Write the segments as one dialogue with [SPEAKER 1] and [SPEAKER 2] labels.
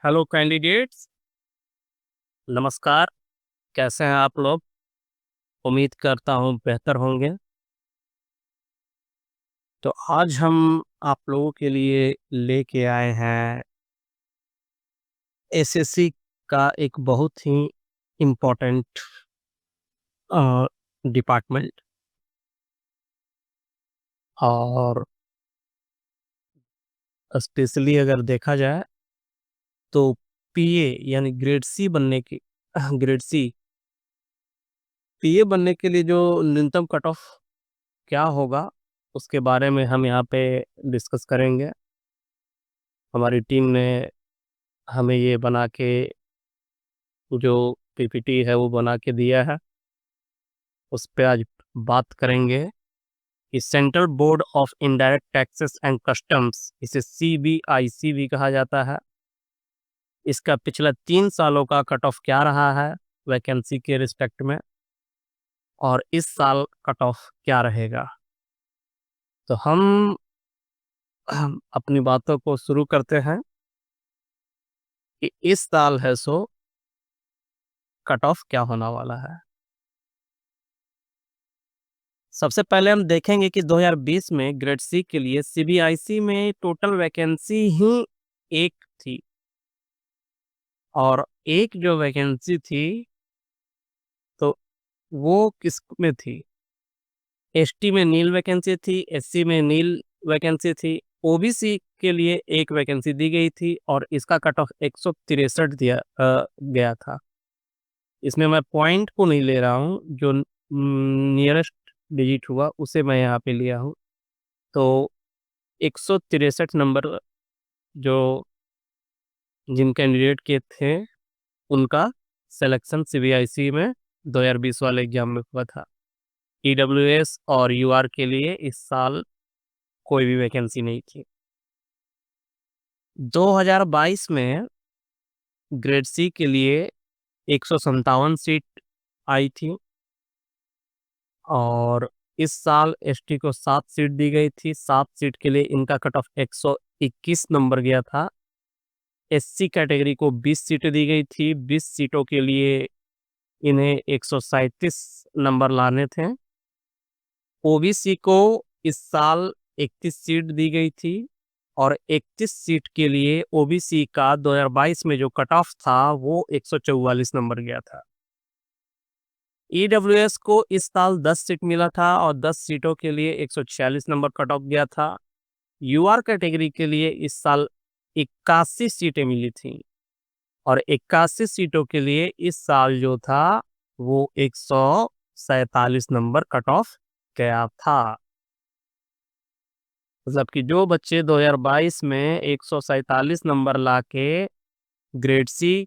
[SPEAKER 1] Hello candidates. नमस्कार। कैसे हैं आप लोग? उम्मीद करता हूँ बेहतर होंगे। तो आज हम आप लोगों के लिए लेके आए हैं एसएससी का एक बहुत ही इम्पोर्टेंट डिपार्टमेंट। और स्पेशली अगर देखा जाए तो पीए यानी ग्रेड सी बनने की ग्रेड सी पीए बनने के लिए जो न्यूनतम कट ऑफ क्या होगा उसके बारे में हम यहाँ पे डिस्कस करेंगे। हमारी टीम ने हमें ये बना के जो पीपीटी है वो बना के दिया है, उस पे आज बात करेंगे कि central board of indirect taxes and customs, इसे सीबीआईसी भी कहा जाता है, इसका पिछला 3 सालों का कट ऑफ क्या रहा है वैकेंसी के रिस्पेक्ट में, और इस साल कट ऑफ क्या रहेगा। तो हम अपनी बातों को शुरू करते हैं कि इस साल है सो कट ऑफ क्या होने वाला है। सबसे पहले हम देखेंगे कि 2020 में ग्रेड सी के लिए सीबीआईसी में टोटल वैकेंसी ही एक थी, और एक जो वैकेंसी थी तो वो किस में थी? एसटी में नील वैकेंसी थी, एससी में नील वैकेंसी थी, ओबीसी के लिए एक वैकेंसी दी गई थी, और इसका कट ऑफ 163 दिया गया था। इसमें मैं पॉइंट को नहीं ले रहा हूँ, जो नियरेस्ट डिजिट हुआ उसे मैं यहाँ पे लिया हूँ। तो 163 नंबर जो जिन कैंडिडेट के थे उनका सिलेक्शन सीबीआईसी में 2020 वाले एग्जाम में हुआ था। ईडब्ल्यूएस और यूआर के लिए इस साल कोई भी वैकेंसी नहीं थी। 2022 में ग्रेड सी के लिए 157 सीट आई थी, और इस साल एसटी को 7 सीट दी गई थी। 7 सीट के लिए इनका कट ऑफ 121 नंबर गया था। एससी कैटेगरी को 20 सीटें दी गई थी। 20 सीटों के लिए इन्हें 137 नंबर लाने थे। ओबीसी को इस साल 31 सीट दी गई थी, और 31 सीट के लिए ओबीसी का 2022 में जो कट ऑफ था वो 144 नंबर गया था। ईडब्ल्यूएस को इस साल 10 सीट मिला था, और 10 सीटों के लिए 146 नंबर कट ऑफ गया था। यूआर कैटेगरी के लिए इस साल 81 सीटें मिली थी, और 81 सीटों के लिए इस साल जो था वो 147 नंबर कट ऑफ गया था। मतलब कि जो बच्चे 2022 में 147 नंबर लाके ग्रेड सी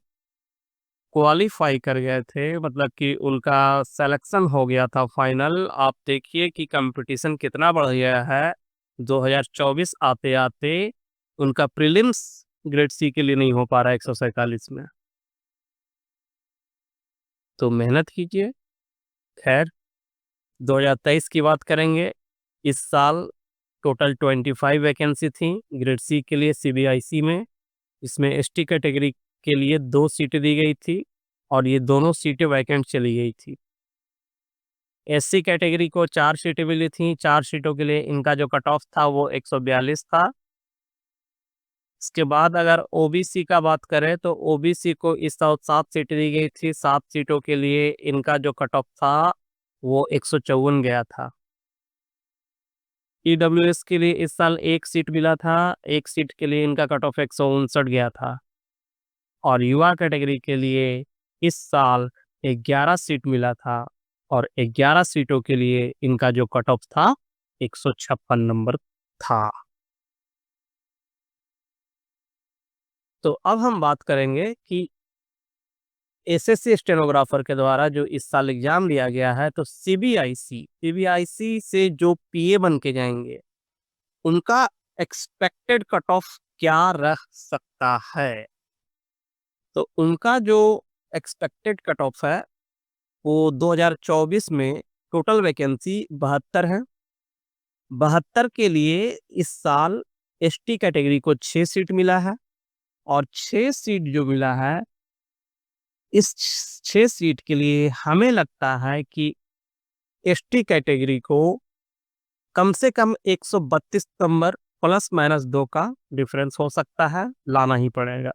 [SPEAKER 1] क्वालिफाई कर गए थे, मतलब कि उनका सिलेक्शन हो गया था फाइनल। आप देखिए कि कंपटीशन कितना बढ़ गया है। 2024 आते आते उनका प्रीलिम्स ग्रेड सी के लिए नहीं हो पा रहा है 147 में। तो मेहनत कीजिए। खैर, 2023 की बात करेंगे। इस साल टोटल 25 वैकेंसी थी ग्रेड सी के लिए सीबीआईसी में। इसमें एसटी कैटेगरी के लिए 2 सीटें दी गई थी, और ये दोनों सीटें वैकेंट चली गई थी। एससी कैटेगरी को 4 सीटें मिली थी। 4 सीटों के लिए इनका जो कट ऑफ था वो 142 था। इसके बाद अगर ओबीसी का बात करें तो ओबीसी को इस साल 7 सीटें दी गई थी। 7 सीटों के लिए इनका जो कट ऑफ था वो 154 गया था। ईडब्ल्यूएस के लिए इस साल 1 सीट मिला था। 1 सीट के लिए इनका कट ऑफ 159 गया था। और युवा कैटेगरी के लिए इस साल 11 सीट मिला था, और 11 सीटों के लिए इनका जो कट ऑफ था 156 नंबर था। तो अब हम बात करेंगे कि एसएससी स्टेनोग्राफर के द्वारा जो इस साल एग्जाम लिया गया है, तो सीबीआईसी से जो पीए बन के जाएंगे उनका एक्सपेक्टेड कट ऑफ क्या रह सकता है। तो उनका जो एक्सपेक्टेड कट ऑफ है वो 2024 में टोटल वैकेंसी 72 है। 72 के लिए इस साल एसटी कैटेगरी को 6 सीट मिला है, और 6 सीट जो मिला है, इस 6 सीट के लिए हमें लगता है कि एसटी कैटेगरी को कम से कम 132 नंबर प्लस माइनस 2 का डिफरेंस हो सकता है, लाना ही पड़ेगा।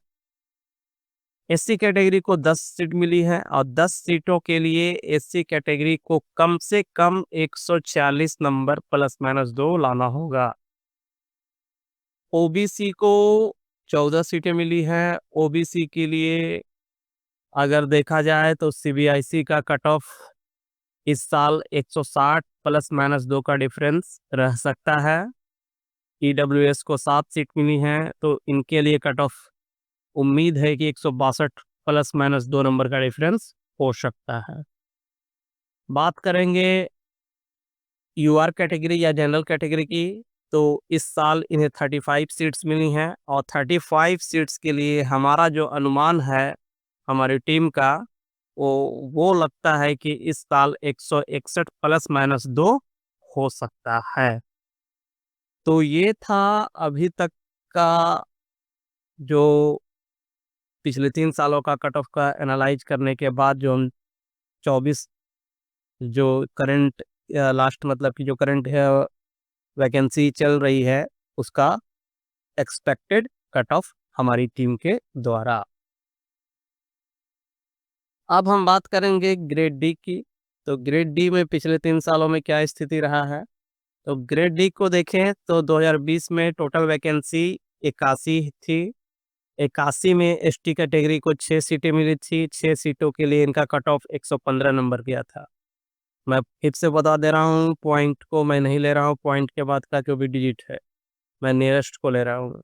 [SPEAKER 1] एससी कैटेगरी को 10 सीट मिली है और 10 सीटों के लिए एससी कैटेगरी को कम से कम 146 नंबर प्लस माइनस 2 लाना होगा। ओबीसी को 14 सीटें मिली हैं। ओबीसी के लिए अगर देखा जाए तो सीबीआईसी का कट ऑफ इस साल 160 प्लस माइनस 2 का डिफरेंस रह सकता है। ईडब्ल्यूएस को 7 सीट मिली हैं, तो इनके लिए कट ऑफ उम्मीद है कि 162 प्लस माइनस 2 नंबर का डिफरेंस हो सकता है। बात करेंगे यूआर कैटेगरी या जनरल कैटेगरी की, तो इस साल इन्हें 35 सीट्स मिली हैं और 35 सीट्स के लिए हमारा जो अनुमान है हमारी टीम का, वो लगता है कि इस साल 161 प्लस माइनस 2 हो सकता है। तो ये था अभी तक का जो पिछले 3 सालों का कट ऑफ का एनालाइज करने के बाद जो हम 24 जो करंट लास्ट मतलब कि जो करंट है वैकेंसी चल रही है उसका एक्सपेक्टेड कट ऑफ हमारी टीम के द्वारा। अब हम बात करेंगे ग्रेड डी की। तो ग्रेड डी में पिछले 3 सालों में क्या स्थिति रहा है, तो ग्रेड डी को देखें तो 2020 में टोटल वैकेंसी 81 थी। 81 में एसटी कैटेगरी को 6 सीटें मिली थी। 6 सीटों के लिए इनका कट ऑफ 115 नंबर गया था। मैं फिर से बता दे रहा हूँ, पॉइंट को मैं नहीं ले रहा हूँ, पॉइंट के बाद का जो भी डिजिट है मैं नियरेस्ट को ले रहा हूँ।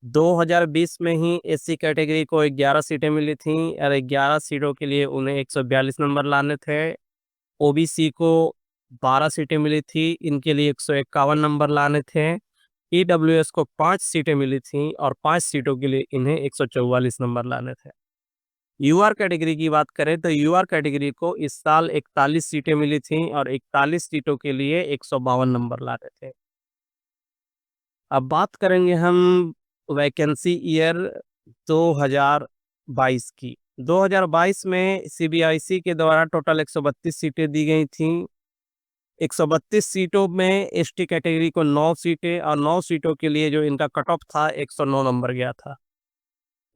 [SPEAKER 1] 2020 में ही एससी कैटेगरी को 11 सीटें मिली थी और 11 सीटों के लिए उन्हें 142 नंबर लाने थे। ओबीसी को 12 सीटें मिली थी, इनके लिए 151 नंबर लाने थे। ईडब्ल्यूएस को 5 सीटें मिली थी और 5 सीटों के लिए इन्हें 144 नंबर लाने थे। यूआर कैटेगरी की बात करें तो यूआर कैटेगरी को इस साल 41 सीटें मिली थी और 41 सीटों के लिए 152 नंबर लाने थे। अब बात करेंगे हम वैकेंसी ईयर 2022 की। 2022 में सीबीआईसी के द्वारा टोटल 132 सीटें दी गई थी। 132 सीटों में एसटी कैटेगरी को 9 सीटें और 9 सीटों के लिए जो इनका कट ऑफ था 109 नंबर गया था।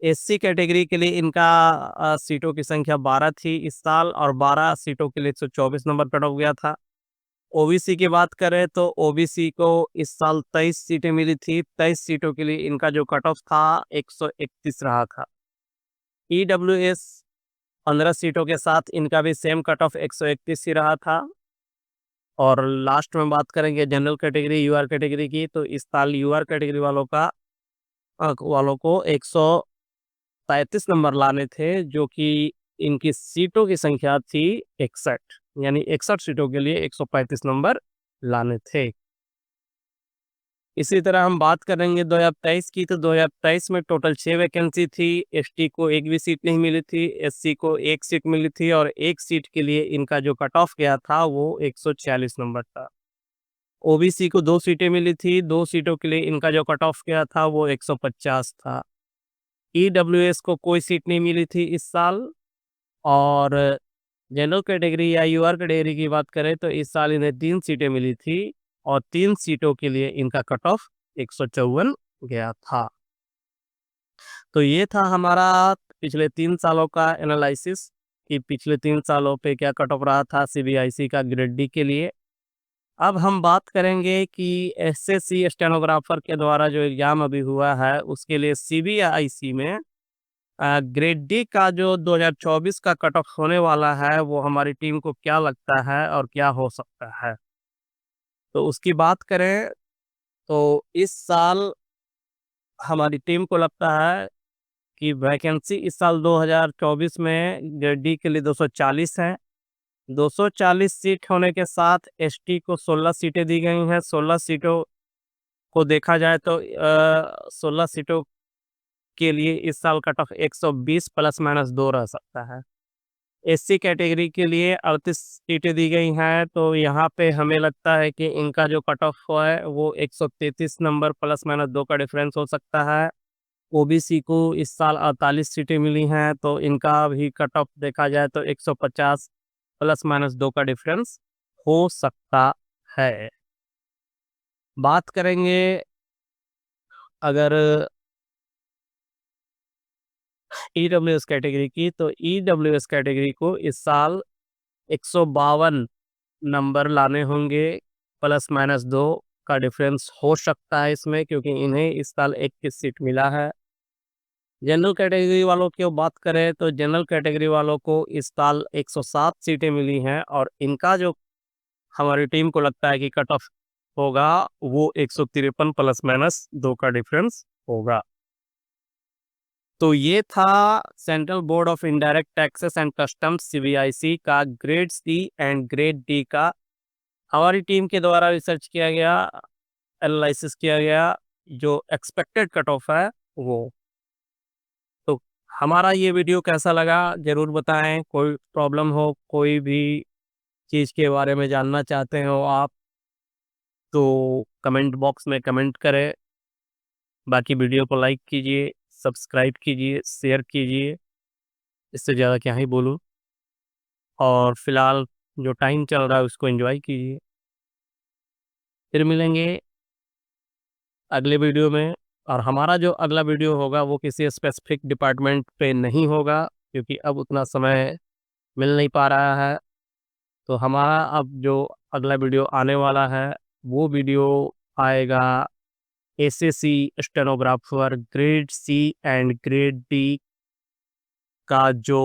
[SPEAKER 1] एससी कैटेगरी के लिए इनका सीटों की संख्या 12 थी इस साल और 12 सीटों के लिए 124 नंबर कट ऑफ गया था। ओबीसी की बात करें तो ओबीसी को इस साल 23 सीटें मिली थी। 23 सीटों के लिए इनका जो कट ऑफ था 131 रहा था। ईडब्ल्यूएस 15 सीटों के साथ इनका भी सेम कट ऑफ 131 ही रहा था। और लास्ट में बात करेंगे जनरल कैटेगरी यूआर कैटेगरी की, तो इस साल यूआर कैटेगरी वालों को 135 नंबर लाने थे, जो कि इनकी सीटों की संख्या थी 61, यानी 61 सीटों के लिए 135 नंबर लाने थे। इसी तरह हम बात करेंगे 2023 की, तो 2023 में टोटल 6 वैकेंसी थी। एसटी को एक भी सीट नहीं मिली थी, एससी को 1 सीट मिली थी और 1 सीट के लिए इनका जो कट ऑफ गया था वो 146 नंबर था। ओबीसी को 2 सीटें मिली थी, 2 सीटों के लिए इनका जो कट ऑफ गया था वो 150 था। ईडब्ल्यूएस को कोई सीट नहीं मिली थी इस साल। और जनरल कैटेगरी या यूआर कैटेगरी की बात करें तो इस साल इन्हें 3 सीटें मिली थी और 3 सीटों के लिए इनका कट ऑफ 154 गया था। तो ये था हमारा पिछले 3 सालों का एनालिसिस कि पिछले 3 सालों पे क्या कट ऑफ रहा था सीबीआईसी का ग्रेड डी के लिए। अब हम बात करेंगे कि एसएससी स्टेनोग्राफर के द्वारा जो एग्जाम अभी हुआ है उसके लिए सीबीआईसी में ग्रेड डी का जो 2024 का कट ऑफ होने वाला है वो हमारी टीम को क्या लगता है और क्या हो सकता है। तो उसकी बात करें तो इस साल हमारी टीम को लगता है कि वैकेंसी इस साल 2024 में ग्रेड डी के लिए 240 है। 240 सीट होने के साथ एसटी को 16 सीटें दी गई हैं। 16 सीटों को देखा जाए तो 16 सीटों के लिए इस साल कट ऑफ 120 प्लस माइनस 2 रह सकता है। एससी कैटेगरी के लिए 38 सीटें दी गई हैं, तो यहाँ पे हमें लगता है कि इनका जो कट ऑफ है वो 133 नंबर प्लस माइनस 2 का डिफरेंस हो सकता है। ओबीसी को इस साल 48 सीटें मिली हैं, तो इनका भी कट ऑफ देखा जाए तो 150 ±2 का डिफरेंस हो सकता है। बात करेंगे अगर ईडब्ल्यूएस कैटेगरी की, तो ईडब्ल्यूएस कैटेगरी को इस साल 152 नंबर लाने होंगे, ±2 का डिफरेंस हो सकता है इसमें, क्योंकि इन्हें इस साल 21 सीट मिला है। जनरल कैटेगरी वालों की बात करें तो जनरल कैटेगरी वालों को इस साल 107 सीटें मिली हैं, और इनका जो हमारी टीम को लगता है कि कट ऑफ होगा वो 153 ±2 का डिफरेंस होगा। तो ये था central board of indirect taxes and customs CBIC का grade C and grade D का हमारी टीम के द्वारा रिसर्च किया गया, एनालिसिस किया गया, जो एक्सपेक्टेड कट ऑफ है वो। तो हमारा ये वीडियो कैसा लगा ज़रूर बताएं। कोई प्रॉब्लम हो, कोई भी चीज़ के बारे में जानना चाहते हो आप, तो कमेंट बॉक्स में कमेंट करें। बाकी वीडियो को लाइक कीजिए, सब्सक्राइब कीजिए, शेयर कीजिए। इससे ज़्यादा क्या ही बोलूँ। और फिलहाल जो टाइम चल रहा है उसको एंजॉय कीजिए। फिर मिलेंगे अगले वीडियो में। और हमारा जो अगला वीडियो होगा वो किसी स्पेसिफिक डिपार्टमेंट पे नहीं होगा, क्योंकि अब उतना समय मिल नहीं पा रहा है। तो हमारा अब जो अगला वीडियो आने वाला है वो वीडियो आएगा SSC stenographer grade C and grade D का जो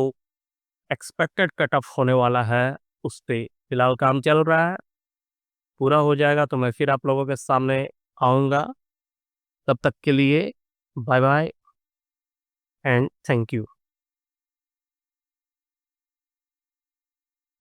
[SPEAKER 1] एक्सपेक्टेड कट ऑफ होने वाला है उस पे फिलहाल काम चल रहा है। पूरा हो जाएगा तो मैं फिर आप लोगों के सामने आऊँगा। तब तक के लिए bye bye and thank you.